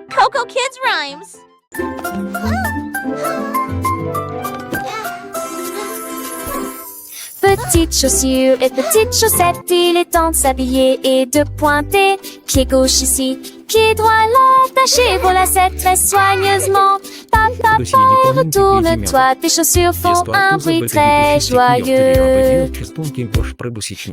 Coco Kids Rhymes. Petites chaussures et petites chaussettes, il est temps de s'habiller et de pointer. Pied gauche ici, pied droit là, attaché vos lacets très soigneusement. Papa, retourne-toi, tes chaussures font un bruit très joyeux.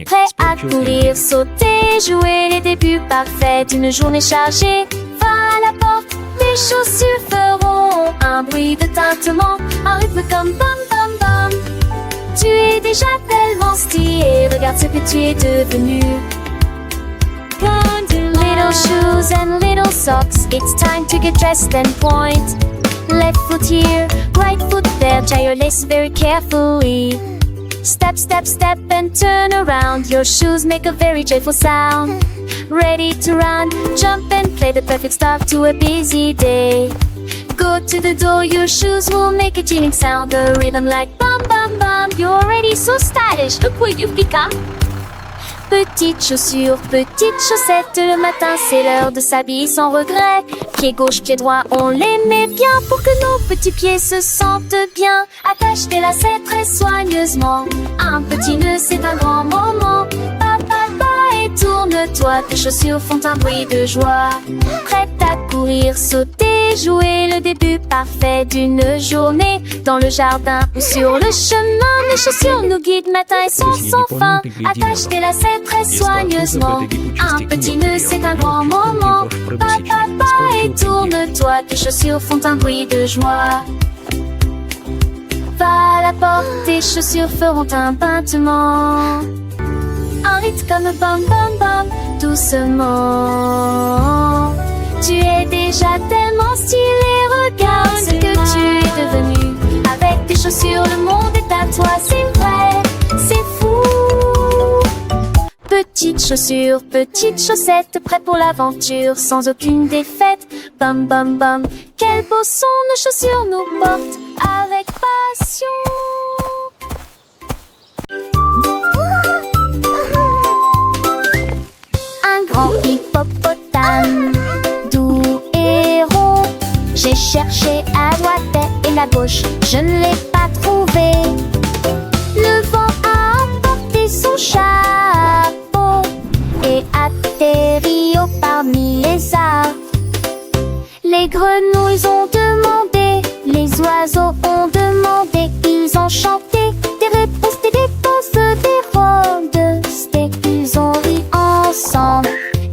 Prêt à courir, sauter, jouer les débuts parfaits d'une journée chargée. Va à la porte, tes chaussures feront un bruit de tintement, un rythme comme bam bam bam. Tu es déjà tellement stylé, regarde ce que tu es devenu. Little shoes and little socks, it's time to get dressed and point. Left foot here, right foot there, tie your lace very carefully. Step, step, step and turn around, your shoes make a very joyful sound. Ready to run, jump and play, the perfect start to a busy day. Go to the door, your shoes will make a chilling sound, a rhythm like bum bum bum. You're already so stylish, look what you've become. Petites chaussures, petites chaussettes, le matin c'est l'heure de s'habiller sans regret. Pied gauche, pied droit, on les met bien pour que nos petits pieds se sentent bien. Attache tes lacets très soigneusement, un petit nœud c'est un grand moment. Et tourne-toi, tes chaussures font un bruit de joie. Prête à courir, sauter, jouer le début parfait d'une journée. Dans le jardin ou sur le chemin, mes chaussures nous guident matin et soir sans fin. Attache tes lacets très soigneusement, un petit nœud c'est un grand moment. Et tourne-toi, tes chaussures font un bruit de joie. Va à la porte, tes chaussures feront un tintement. Un rythme comme bam bam bam, doucement. Tu es déjà tellement stylé, regarde ce que tu es devenu. Avec tes chaussures, le monde est à toi, c'est vrai, c'est fou. Petites chaussures, petites chaussettes, prêtes pour l'aventure, sans aucune défaite. Bam bam bam, quel beau son nos chaussures nous portent avec passion. Un grand hippopotame, doux et rond. J'ai cherché à droite et à gauche, je ne l'ai pas trouvé. Le vent a emporté son chapeau et atterri au parmi les arbres. Les grenouilles ont demandé, les oiseaux ont demandé, ils ont chanté des réponses, des rondes. Ils ont ri ensemble,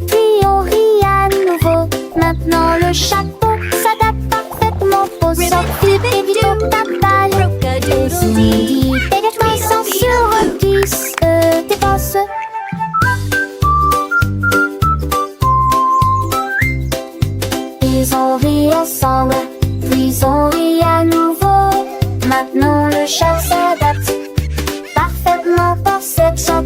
puis on rit à nouveau. Maintenant le chapeau s'adapte parfaitement aux sorties d'hippopotames. Et si des sans sur 10 dépense. Ils ont ri ensemble, puis on rit à nouveau. Maintenant le chat s'adapte parfaitement pour cette chante.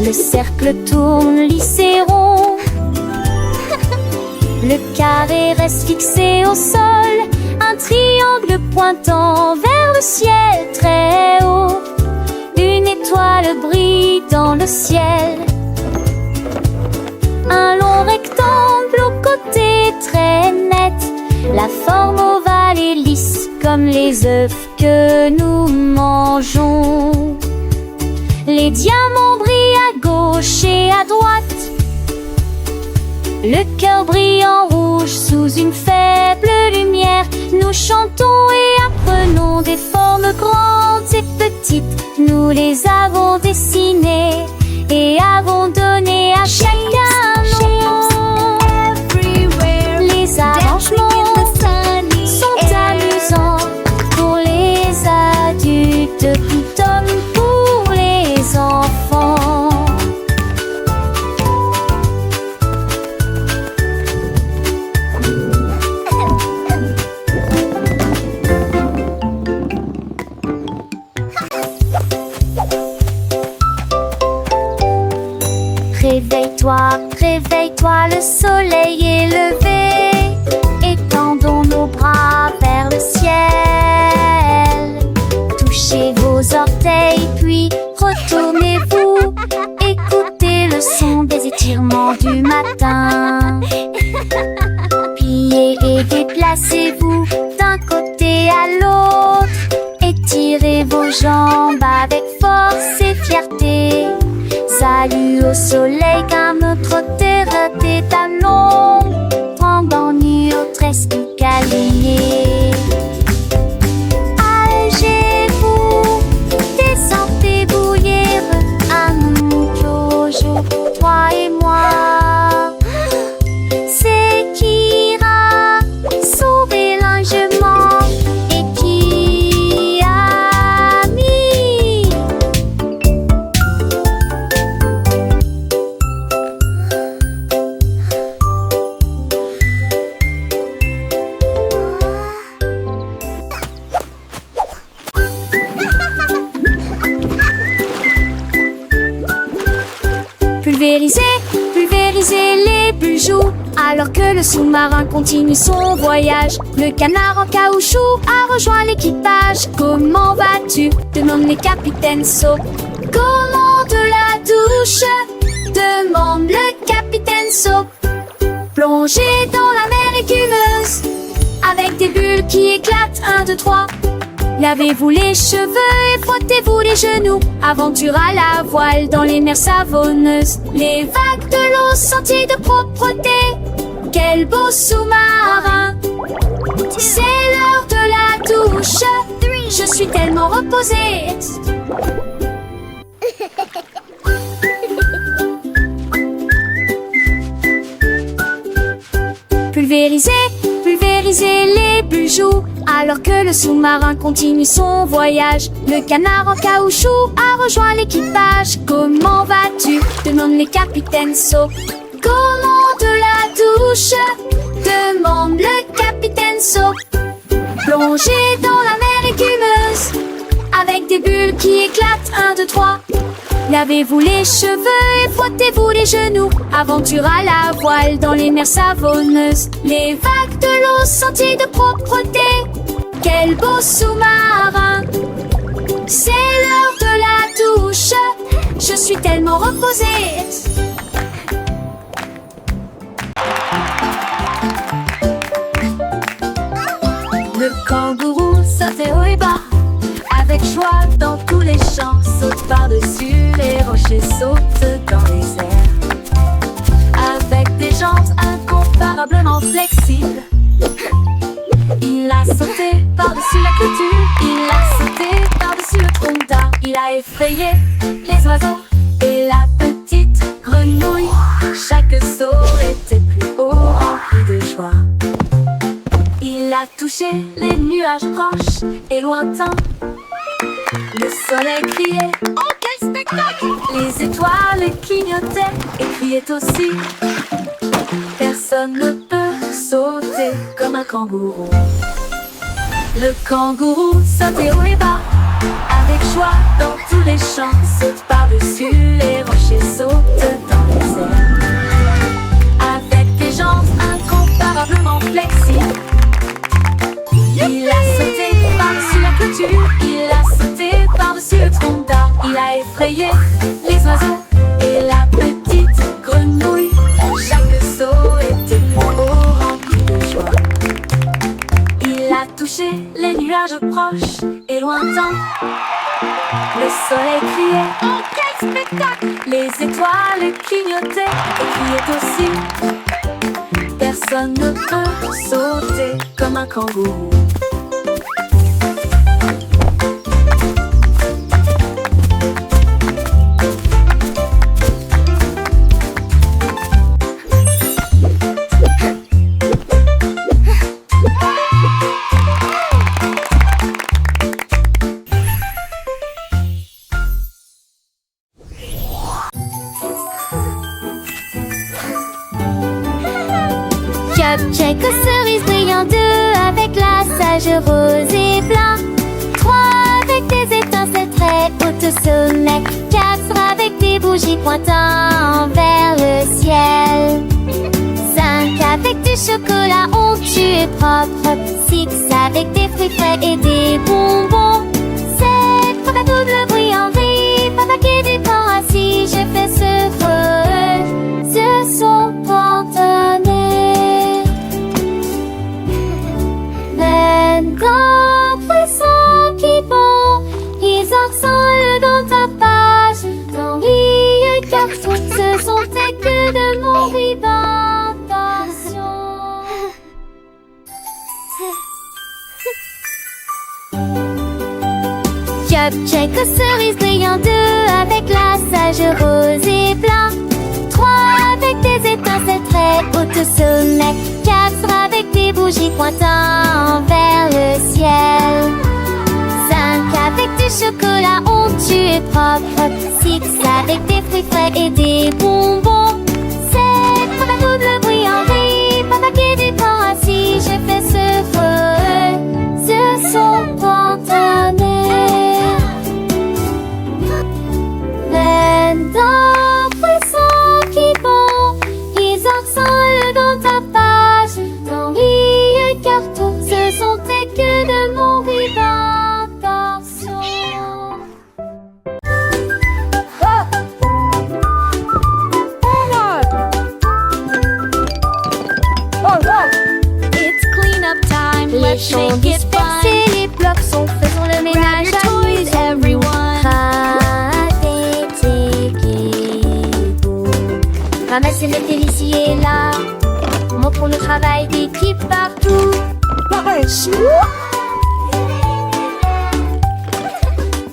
Le cercle tourne, lissé rond. Le carré reste fixé au sol. Un triangle pointant vers le ciel très haut. Une étoile brille dans le ciel. Un long rectangle au côté très net. La forme ovale et lisse comme les œufs que nous mangeons. Les diamants brillent à gauche et à droite. Le cœur brille en rouge sous une faible lumière. Nous chantons et apprenons des formes grandes et petites. Nous les avons dessinées et avons donné à chacun un nom. Les arrangements sont amusants pour les adultes tout comme pour les enfants. réveille-toi, le soleil est levé. Étendons nos bras vers le ciel. Touchez vos orteils, puis retournez-vous. Écoutez le son des étirements du matin. Pliez et déplacez-vous d'un côté à l'autre. Étirez vos jambes avec force et fierté. Salut au soleil qu'un autre terre tes talons. Endormi au tresse du calier. Allégez-vous, descendez bouillir. Un nous Jojo, toi et moi. C'est qui ira sauver l'enjement et qui a mis. Pulvériser les bijoux alors que le sous-marin continue son voyage. Le canard en caoutchouc a rejoint l'équipage. Comment vas-tu? Demande les capitaines Soap. Comment de la douche? Demande le capitaine Soap. Plongez dans la mer écumeuse avec des bulles qui éclatent. 1, 2, 3. Lavez-vous les cheveux et frottez-vous les genoux. Aventure à la voile dans les mers savonneuses. Les vagues de l'eau sentiers de propreté. Quel beau sous-marin. C'est l'heure de la douche. Je suis tellement reposée. Pulvériser les bijoux alors que le sous-marin continue son voyage. Le canard en caoutchouc a rejoint l'équipage. Comment vas-tu? Demande les capitaines Soap. Comment de la douche? Demande le capitaine Soap. Plongez dans la mer écumeuse avec des bulles qui éclatent. 1, 2, 3. Lavez-vous les cheveux et frottez-vous les genoux. Aventure à la voile dans les mers savonneuses. Les vagues de l'eau sentiers de propreté. Quel beau sous-marin. C'est l'heure de la douche. Je suis tellement reposée. Le kangourou sautait haut et bas avec joie dans tous les champs. Saute par-dessus les rochers, saute dans les airs. Avec des jambes incomparablement flexibles, il a sauté par-dessus la clôture. Il a sauté par-dessus le tronc d'arbre. Il a effrayé les oiseaux et la petite grenouille. Chaque saut était plus haut, rempli de joie. Il a touché les nuages proches et lointains. Le soleil criait, oh quel spectacle! Les étoiles clignotaient et criaient aussi. Personne ne peut sauter comme un kangourou. Le kangourou sautait haut et bas avec joie dans tous les champs. Saute par-dessus les rochers, saute dans les airs. Avec des jambes incomparablement flexibles, il a sauté par-dessus la clôture. Il a sauté par-dessus le tronc d'arbre. Il a effrayé les oiseaux et la petite grenouille. Chaque saut était plus haut, rempli de joie. Il a touché les nuages proches et lointains. Le soleil criait, oh quel spectacle! Les étoiles clignotaient et criaient aussi. Personne ne peut sauter comme un kangourou. Check aux cerises brillantes, 2 avec la sage rose et blanc, 3 avec des étincelles très hautes au sommet, 4 avec des bougies pointant vers le ciel. propre. Six avec des fruits frais et des bonbons. Sept papa double bruit en vrille, papa qui du pain assis. Je fais ce son pantonné. Maintenant, poisson qui bon, ils ensemble dans ta page. Dans les cartons, ce sont tes que de mon d'intention. Cupcake aux cerises brillant, deux avec la sage rose et blanc. Trois avec des étincelles très hautes au sommet. Quatre avec des bougies pointant vers le ciel. Cinq avec du chocolat onctueux et propre. Six avec des fruits frais et des bonbons. Sept papa double bruit en vrille, papa qui du pain assis. Je fais ce son pantonné. Maintenant, poisson qui bon, ils ensemble dans ta page. Dans les cartons, ce sont tes que de mon d'intention. It's cleanup time. Let's make it fun. Les blocs sont faisons le Grab ménage. your toys, everyone. Ramasser le ici et là. Montrons le travail d'équipe partout.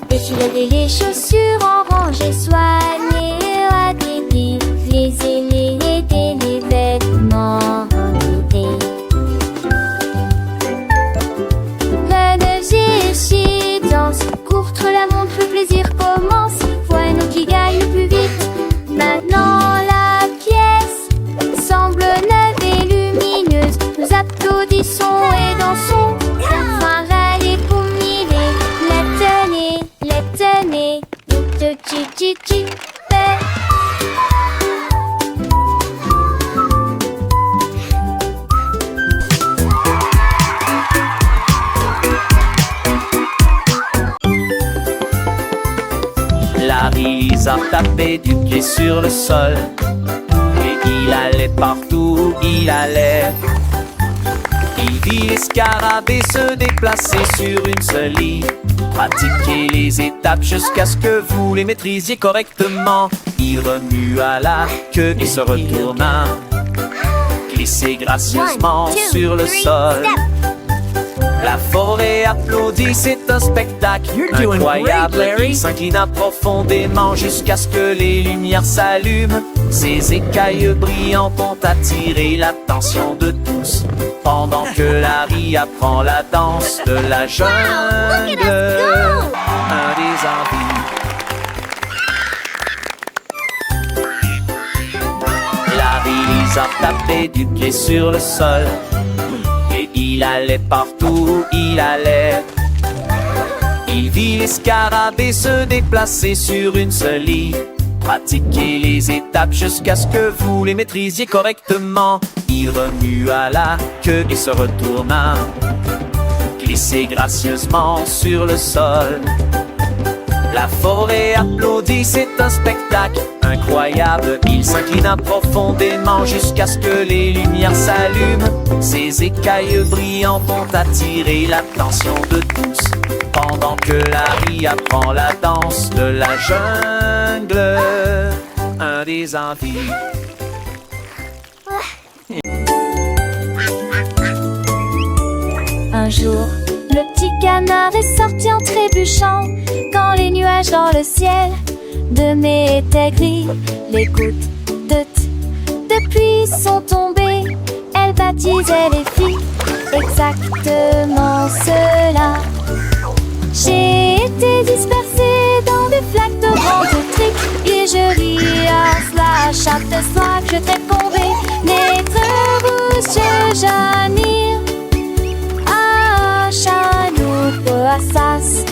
Défiler les chaussures en rangée, soigner à débit. Les aînés aider les vêtements en été. L'énergie danse, courte la montre, le plaisir commence. Voilà qui gagne le plus vite. Maintenant la pièce semble neuve et lumineuse. Nous applaudissons et dansons. Enfin râler pour mille. Les tenez, de chi. Larry a tapé du pied sur le sol et il allait partout où il allait. Il vit les scarabées se déplacer sur une seule ligne. Pratiquez les étapes jusqu'à ce que vous les maîtrisiez correctement. Il remua la queue et se retourna. Glissez gracieusement sur le sol. La forêt applaudit, c'est un spectacle incroyable. Il s'inclina profondément jusqu'à ce que les lumières s'allument. Ses écailles brillantes ont attiré l'attention de tous. Pendant que Larry apprend la danse de la jungle, un des envies. Larry a tapé du pied sur le sol. Il allait partout où il allait. Il vit les scarabées se déplacer sur une seule ligne. Pratiquez les étapes jusqu'à ce que vous les maîtrisiez correctement. Il remua la queue et se retourna. Glissez gracieusement sur le sol. La forêt applaudit, c'est un spectacle incroyable. Il s'inclina profondément jusqu'à ce que les lumières s'allument. Ses écailles brillantes ont attiré l'attention de tous. Pendant que Larry apprend la danse de la jungle, un des envies. Un jour, le petit canard est sorti en trébuchant. Quand les nuages dans le ciel de mai étaient gris, les gouttes de pluie sont tombées. Elles baptisaient les filles, exactement cela. J'ai été dispersée dans des flaques de grandes triques. Et je ris à cela, chaque soir que je répondrai. Naître rouge, j'admire. Ah, chanou, poissas.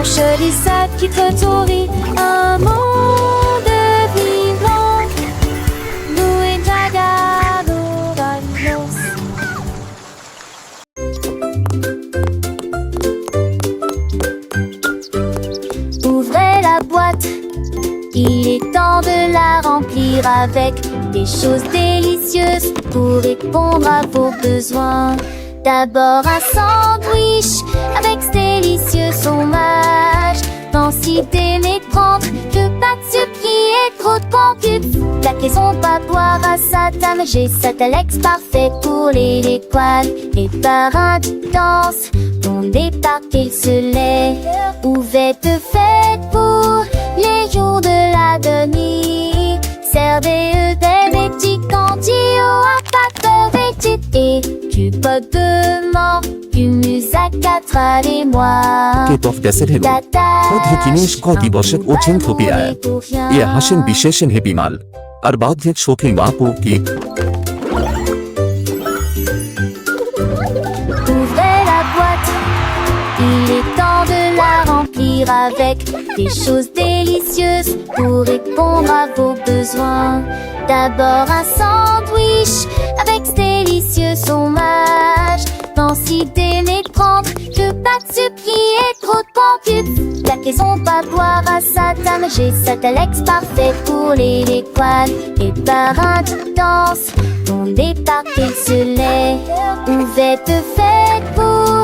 branches, les arbres qui trottourent, un monde vivant. Nous et Jaga, nous ramenons. Ouvrez la boîte, il est temps de la remplir avec des choses délicieuses pour répondre à vos besoins. D'abord un sandwich avec ce délicieux fromage. Densité mais prendre que pas de sucre qui est trop de concubes. La maison pas boire à sa table. J'ai Satalex parfait pour les poils. Les parrains qui dansent, on départ qu'il se lève. Ouverte faite pour les jours de la demi. Servez des petits candios à pâte veggie et du pot de mort, humus à 4 et moi. K-pop 대세레로 প্রতিদিনই দিবসের ওচেনথোপিয়ায় এ হাসেন বিশেষেন হেবিমাল আর বাধ্যের শোকে ওয়াপো কি Ouvrez la boîte, il est temps de la remplir avec des choses délicieuses pour répondre à vos besoins. D'abord un sandwich avec ce délicieux fromage. Densité mais prendre que pas de sucre qui est trop de concubes. La maison pas boire à sa table. J'ai Satalex parfait pour les poils. Les parrains qui dansent, on départ qu'il se lève. Ouverte faite pour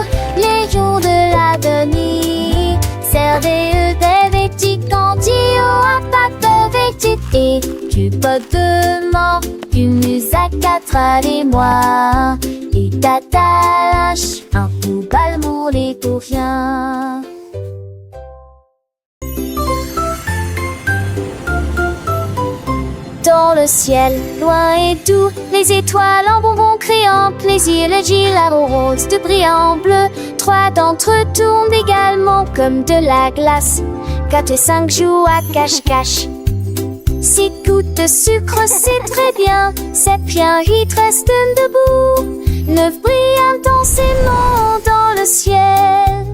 les jours de la demi. Servez des petits candios à pâte veggie et du pot de mort, humus à 4 et moi. Et t'attaches un coup balmour les pour rien. Dans le ciel, loin et doux, les étoiles en bonbons créant plaisir, le gilet rose de brillant bleu. 3 d'entre eux tournent également comme de la glace. 4 et 5 jouent à cache-cache. 6 gouttes de sucre, c'est très bien. 7 bien, 8 restent debout. 9 brillent intensément dans le ciel.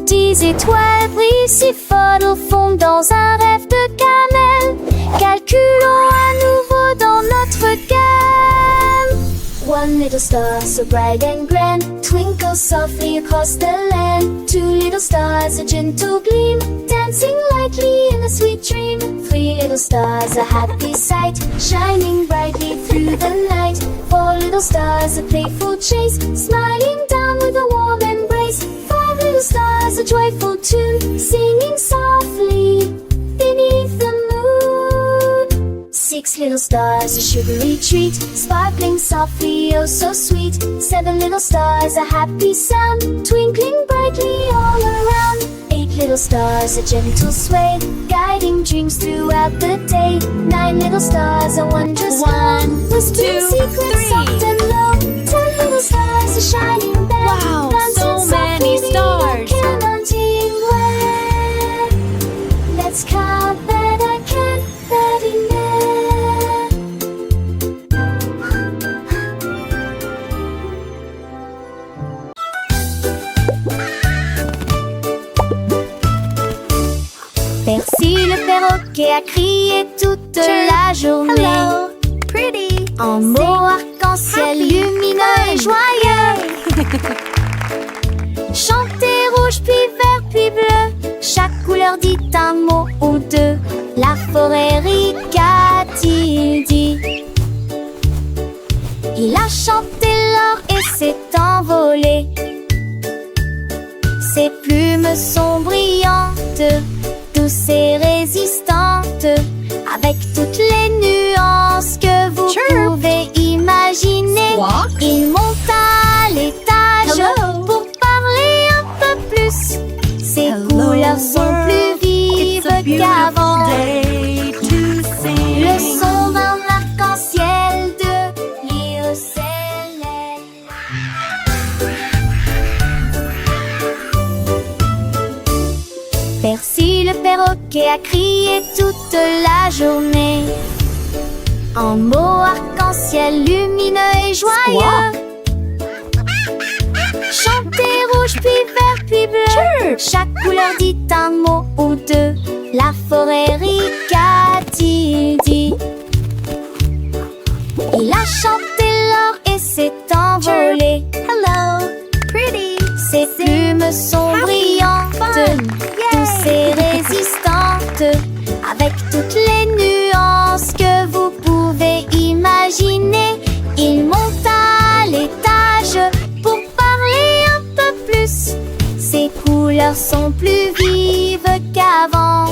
10 étoiles brillent si fort au fond dans un rêve de cannelle. Calculons à nouveau dans notre gamme. One little star so bright and grand twinkles softly across the land. 2 little stars, a gentle gleam, dancing lightly in a sweet dream. 3 little stars, a happy sight, shining brightly through the night. 4 little stars, a playful chase, smiling down with a warm embrace. 5 little stars, a joyful tune, singing softly beneath the moon. 6 little stars, a sugary treat, sparkling softly, oh so sweet. 7 little stars, a happy sound, twinkling brightly all around. 8 little stars, a gentle sway, guiding dreams throughout the day. 9 little stars, a wondrous glow, whispering secrets soft and low. 10 little stars, a shining bell, Wow, dancing so many softly, stars. counting well. Let's count that I can't that enough. Percy le perroquet a crié toute la journée. Hello, pretty. En mots arc-en-ciel lumineux et joyeux. Chantez rouge puis vert puis bleu, chaque couleur dit un mot ou deux. La forêt rit, qu'a-t-il dit? Il a chanté l'or et s'est envolé. Ses plumes sont brillantes, douces et résistantes, avec toutes les nuances que vous pouvez imaginer. Squawk. Il monte à l'étage Hello. pour parler un peu plus. Ses couleurs sont plus vives qu'avant. Le son d'un arc-en-ciel de l'île céleste. Percy le perroquet a crié toute la journée. En mots arc-en-ciel lumineux et joyeux. Chantez rouge puis vert puis bleu, bleu. Chaque couleur dit un mot ou deux. La forêt ricaille dit. Il a chanté l'or et s'est envolé. Hello, pretty. Ses plumes sont brillantes, douces et résistantes, avec toutes les nuances que vous pouvez imaginer. Il monte à l'étage pour parler un peu plus. Ses couleurs sont plus vives qu'avant.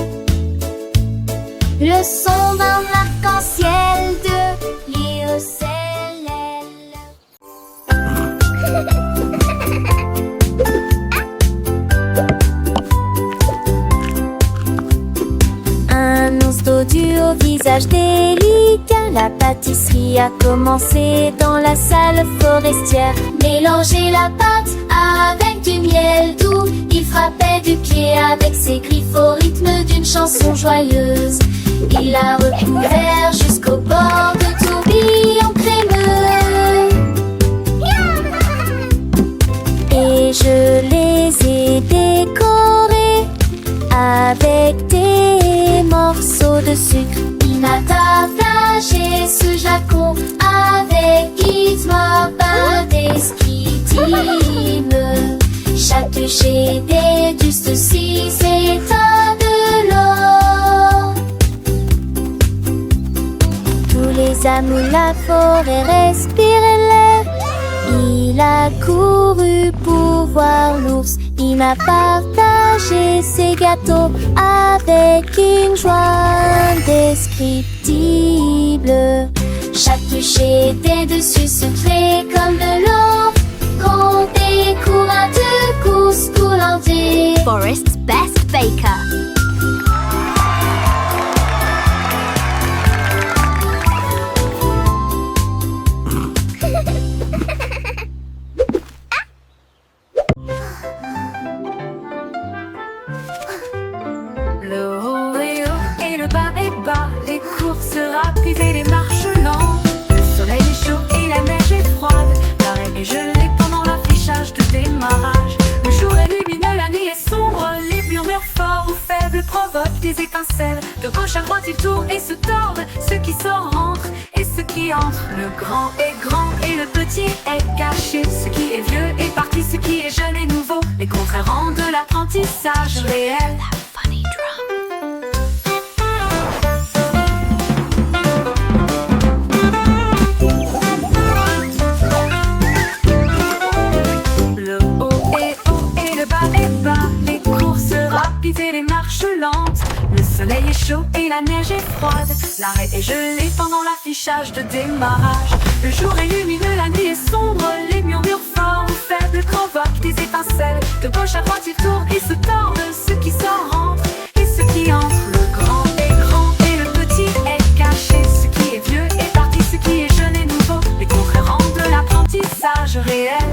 Le son d'un arc-en-ciel de l'Iocellèle. Un ours dodu au visage délicat. La pâtisserie a commencé dans la salle forestière. Mélangez la pâte avec du miel doux. Il frappait du pied avec ses griffes au rythme d'une chanson joyeuse. Il l'a recouvert jusqu'au bord de tourbillons crémeux. Et je les ai décorés avec des morceaux de sucre. Il m'a partagé ce jacon avec gizmo indescriptible. Chatouché des dustes si c'est de l'or. Tous les amours de la forêt respiraient l'air. Il a couru pour voir l'ours. Il m'a partagé ses gâteaux avec une joie indescriptible. Chaque toucher des dessus secrets comme de l'or. Qu'on découvre à deux gousses coulantes. Forest's best baker. Le haut est haut et le bas est bas. Les courses rapides et les marches lentes. Le soleil est chaud et la neige est froide. L'arène est gelée pendant l'affichage de démarrage. Le jour est lumineux, la nuit est sombre. Les murmures forts ou faibles provoquent des étincelles. De gauche à droite ils tournent et se tordent. Ceux qui sortent rentrent et ceux qui entrent. Le grand est grand et le petit est caché. Ce qui est vieux est parti, ce qui est jeune est nouveau. Les contraires rendent l'apprentissage réel. Et les marches lentes. Le soleil est chaud et la neige est froide. L'arrêt est gelé pendant l'affichage de démarrage. Le jour est lumineux, la nuit est sombre. Les murmures forts ou faibles provoquent des étincelles. De gauche à droite ils tournent et se tordent. Ceux qui sortent rentrent et ceux qui entrent. Le grand est grand et le petit est caché. Ce qui est vieux est parti, ce qui est jeune est nouveau. Les contraires rendent l'apprentissage réel.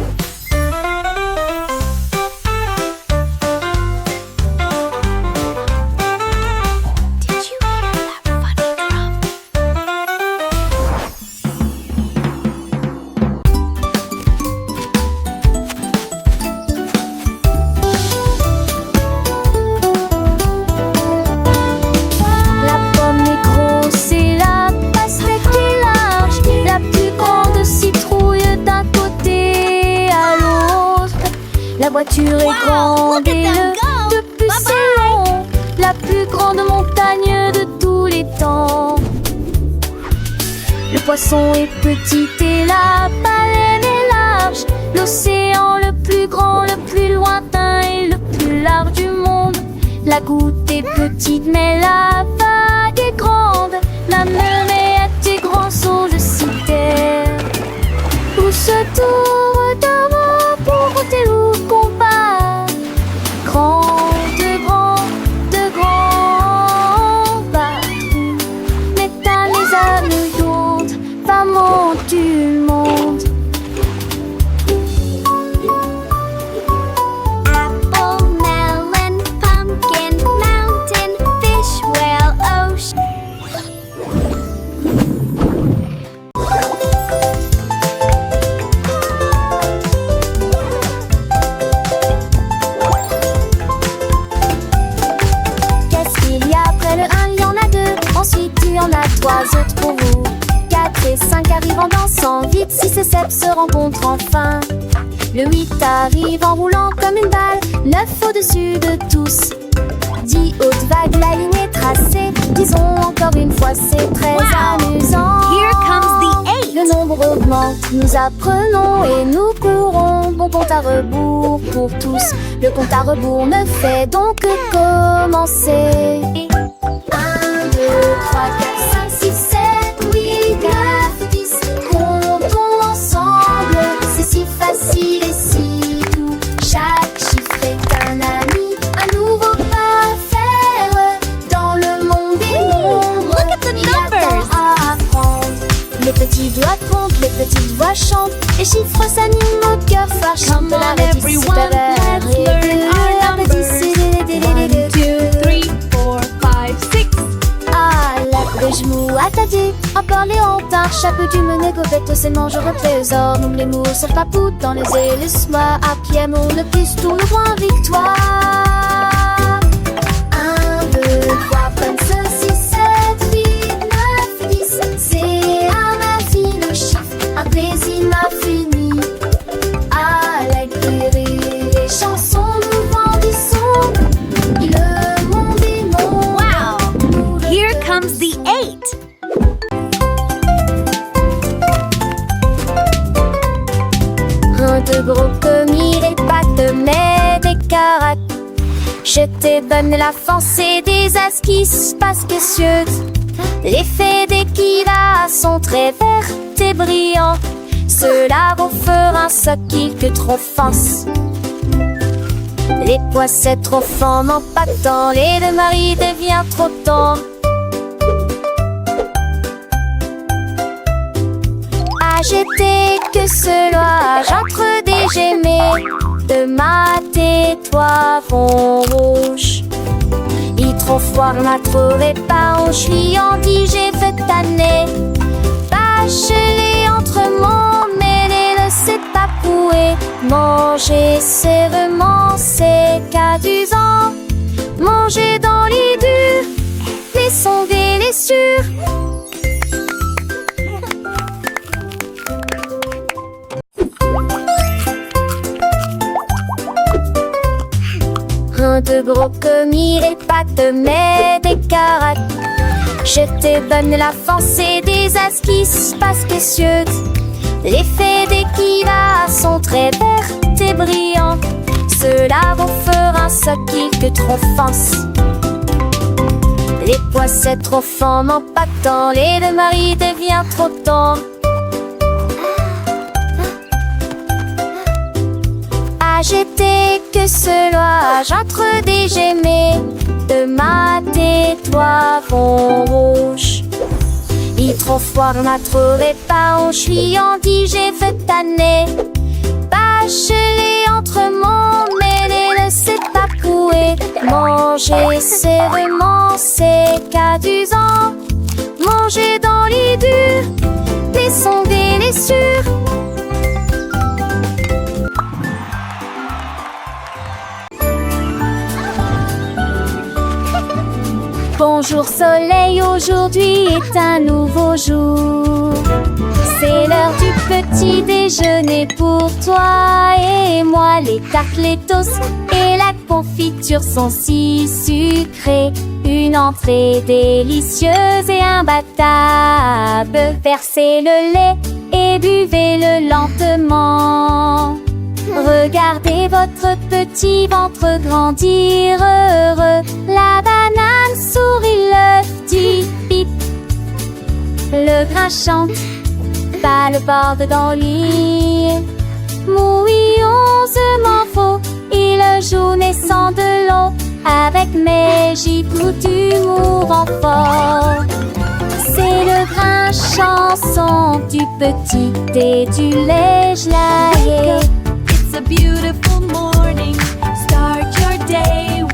La voiture est grande et le bus est long. La plus grande montagne de tous les temps. Le poisson est petit et la baleine est large. L'océan le plus grand, le plus lointain et le plus large du monde. La goutte est petite mais la vague est grande. La mermaid a des grands sauts de citerre. Où se tourne d'avant pour goûter ou combat. De grands bateaux. Métal les âmes d'onde, femmes du monde. Apple, melon, pumpkin, mountain, fish, whale, ocean. rencontre enfin. Le 8 arrive en roulant comme une balle, 9 au-dessus de tous. 10 hautes vagues, la ligne est tracée. Disons encore une fois, c'est très amusant. Here comes the 8. Le nombre augmente, nous apprenons et nous courons. Bon compte à rebours pour tous. Le compte à rebours ne fait donc que commencer. 1, 2, 3, 4, 5, 6, 7, 8, 9, 10. Comptons ensemble, c'est si facile et si doux. Chaque chiffre est un ami, un nouveau pas à faire. Dans le monde des nombres, Look at the il y a numbers. tant à apprendre. Les petits doigts comptent, les petites voix chantent. Les chiffres s'animent, nos cœurs fâchent. Come on everyone, let's learn our numbers. 1, 2, 3, 4, 5, 6. Ah, la genoux attardés, encore les hantards, chapeau du mené, gobette, c'est mange au trésor. Nous les mots sur papou dans les ailes, laisse-moi à pied, mon le plus tourne le point victoire. 1, 2, 3, 5, 6, 7, 8, 9, 10. C'est un avis, le chiffre, un plaisir infini. Avec des rires et chansons, nous grandissons. Le monde est mon. Wow! Here comes the 8. Un de gros commis, les pattes, mais des caracs. Je te donne la force et des esquisses pas spécieuses. L'effet d'équilibre sont très verts et brillants. Cela vous fera un socle que trop force. Les poissets trop forts n'en pas tant, les deux maris devient trop tard. J'étais que cela, j'entre des gemets de ma toi fond rouge. Il trop froid, on a trouvé pas, on suis en dit, j'ai fait tanner. Bachelé entre mon mêlé, ne sait pas pouer. Manger sérieusement, c'est qu'adusant. Manger dans les durs, les sonder les sûrs. Un de gros commis, les pattes, mais des caracs. Je te donne la force et des esquisses pas spécieuses. L'effet d'équilibre sont très verts et brillants. Cela vous fera un socle que trop force. Les poissets trop forts n'en pas tant, les deux maris devient trop tard. J'étais que cela, j'entre des gemets de ma toi fond rouge. Il trop froid, on a trouvé pas, on suis en dit, j'ai fait tanner. Bachelé entre mon mêlé, ne sait pas couer. Manger sérieusement, c'est qu'adusant. Manger dans les durs, les sonder les sûrs. Bonjour soleil, aujourd'hui est un nouveau jour. C'est l'heure du petit déjeuner pour toi et moi. Les tartes, les toasts et la confiture sont si sucrées. Une entrée délicieuse et imbattable. Versez le lait et buvez-le lentement. Regardez votre petit ventre grandir heureux. La banane sourit, l'œuf dit bip. Le grain chante, pas le bord dans le lit. Mouillons ce manteau, il joue naissant de l'eau. Avec mes gifles d'humour en fort. C'est le grain chanson du petit et du lait gelé. It's a beautiful morning. Start your day.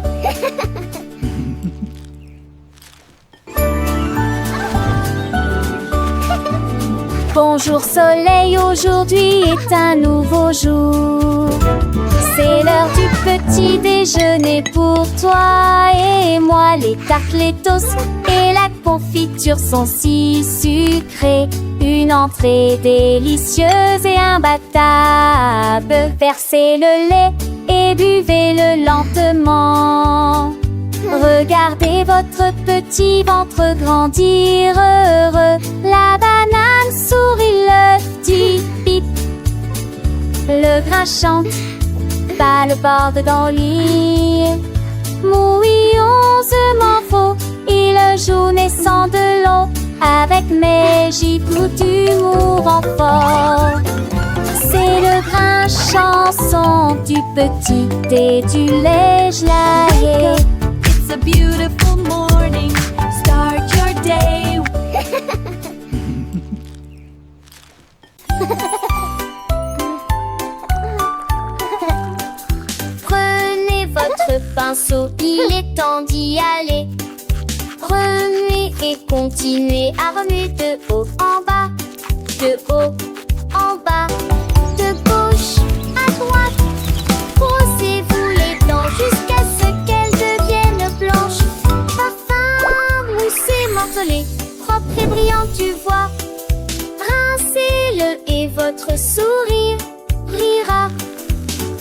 Bonjour soleil, aujourd'hui est un nouveau jour. C'est l'heure du petit déjeuner pour toi et moi. Les tartes, les toasts et la confiture sont si sucrées. Une entrée délicieuse et imbattable. Versez le lait et buvez-le lentement. Regardez votre petit ventre grandir heureux. La banane sourit, l'œuf dit bip. Le grain chante, pas le bord dans le lit. Mouillonsement faux, il joue naissant de l'eau. Avec mes gifles d'humour en fort. C'est le grain chanson du petit et du lait gelé. It's a beautiful morning. Start your day. Prenez votre pinceau, il est temps d'y aller. Remuez et continuez à remuer de haut en bas, de haut en bas, de gauche à droite. Brossez-vous les dents jusqu'à ce qu'elles deviennent blanches. Parfum, moussé, morcelé, propre et brillant, tu vois. Rincez-le et votre sourire brillera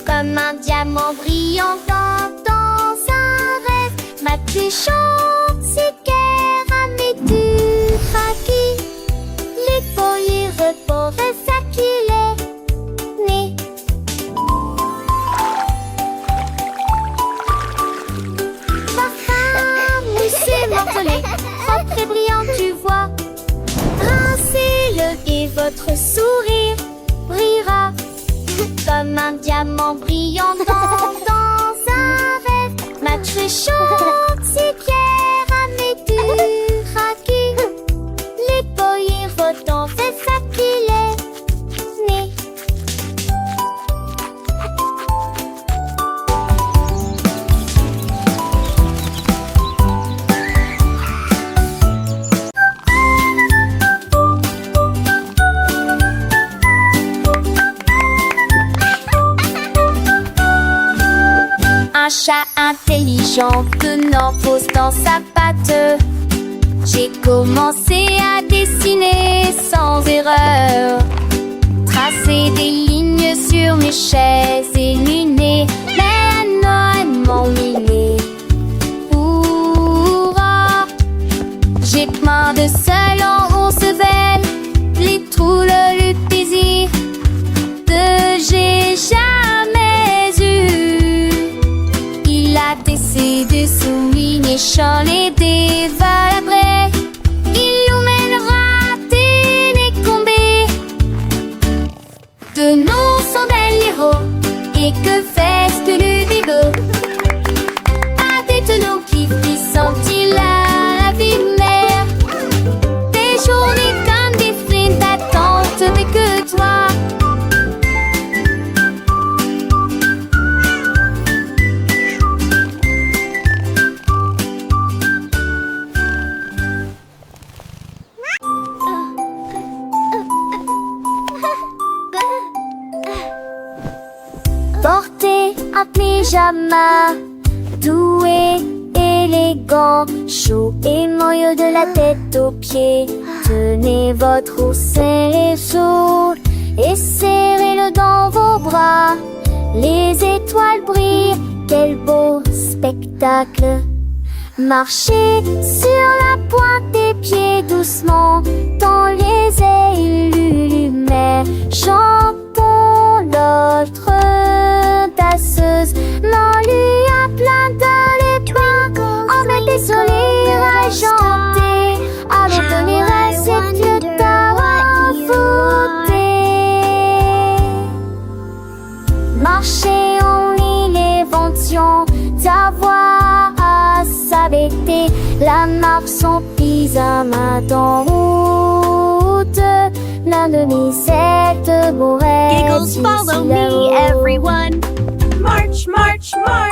comme un diamant brillant dans un rêve. Ma touchante, c'est les feuilles reposent ça qu'il est né. Parfum, moussé, morcelé, propre et brillant, tu vois. Rincez-le et votre sourire brillera comme un diamant brillant dans un rêve. Ma très chaude, c'est Pierre à mes duraki. Les boyers votants, c'est ça qu'il est né. Un chat intelligent tenant pause dans sa patte. J'ai commencé à dessiner sans erreur. Tracer des lignes sur mes chaises et lunées. Mais non, m'ennuyer. Hurrah! J'ai plein de seul en 11 belles. Les trous, le plaisir que j'ai jamais eu. Il a tessé des soulignes, champs et des valabrés. Il nous mènera décombés. De nous sont des héros. Et que fait le bigot? À des tonneaux qui sentit la vie mère. Des journées comme des flints d'attente, mais que toi. Portez un pyjama doux et élégant, chaud et moelleux de la tête aux pieds. Tenez votre ours serré chaud et serrez-le dans vos bras. Les étoiles brillent, quel beau spectacle. Marchez sur la pointe des pieds doucement dans les lumières. Chantons notre danseuse. L'on lui a plein dans les poings. On met des sourires à chanter. Allons donner à cette vieux envoûté. Marchez en lit l'évention. Ta voix a s'abaisser. La marque son pyjama d'en route. L'un de mes sept beaux rêves. Giggles, follow me, everyone. March, march, march.